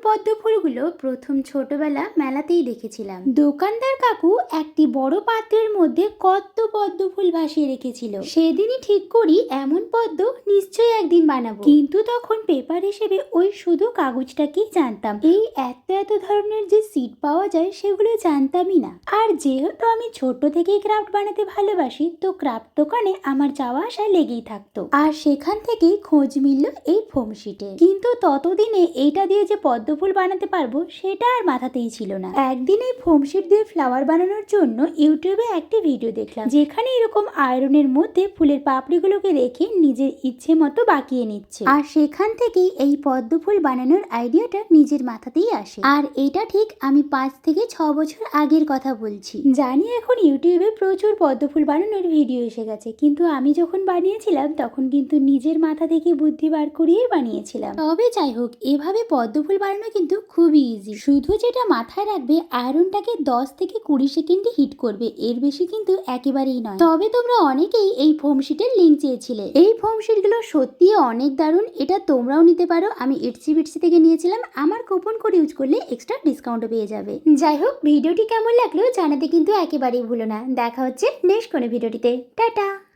পদ্ম ফুলগুলো প্রথম ছোটবেলা মেলাতেই দেখেছিলাম। দোকানদার কাকু একটি বড় পাত্রের মধ্যে কত পদ্ম ফুল ভাসিয়ে রেখেছিল। সেদিনই ঠিক করি এমন পদ্ম নিশ্চয়ই একদিন বানাবো, কিন্তু তখন পেপার হিসেবে ওই শুধু কাগজটাকেই জানতাম। এই এত এত ধরনের যে সিড পাওয়া যায় সেগুলো জানতামই না। আর যেহেতু আমি ছোট থেকেই ক্রাফট বানাতে ভালোবাসি, তো ক্রাফট দোকানে আমার যাওয়া আসা লেগেই থাকতো। আর সেখান থেকেই খোঁজ মিলল এই ফোম শিটে। কিন্তু ততদিনে এইটা দিয়ে যে পদ্ম ফুল বানাতে পারবো সেটা আর মাথাতেই ছিল না। একদিন এই ফোম শিট দিয়ে ফ্লাওয়ার বানানোর জন্য ইউটিউবে একটি ভিডিও দেখলাম, যেখানে এরকম আয়রনের মধ্যে ফুলের পাপড়িগুলোকে রেখে নিজের ইচ্ছে মতো বাঁকিয়ে নিচ্ছে। আর সেখান থেকেই এই পদ্ম ফুল বানানোর আইডিয়াটা নিজের মাথাতেই আসে। আর এটা ঠিক আমি 5 থেকে 6 বছর আগের কথা বলছি। জানি এখন ইউটিউবে প্রচুর পদ্ম ফুল বানানোর ভিডিও এসে গেছে, কিন্তু আমি যখন বানিয়েছিলাম তখন কিন্তু নিজের মাথা থেকে বুদ্ধি বার করিয়েই বানিয়েছিলাম। তবে যাই হোক, এভাবে পদ্ম ফুল বানানো কিন্তু খুবই ইজি। শুধু যেটা মাথায় রাখবে, আয়রনটাকে 10 থেকে 20 সেকেন্ডে হিট করবে, এর বেশি কিন্তু একেবারেই নয়। তবে তোমরা অনেকেই এই ফোম শিটের লিঙ্ক চেয়েছিলে। এই ফোম শিটগুলো সত্যি অনেক দারুণ, এটা তোমরাও নিতে পারো। আমি ইটসি বিটসি থেকে নিয়েছিলাম, আমার কুপন কোড ইউজ করলে এক্সট্রা ডিসকাউন্টও পেয়ে যাবে। যাই হোক, ভিডিওটি কেমন লাগলো জানাতে কিন্তু একেবারেই ভুলো না। দেখা হচ্ছে নেক্সট কোনো ভিডিওটিতে। টাটা।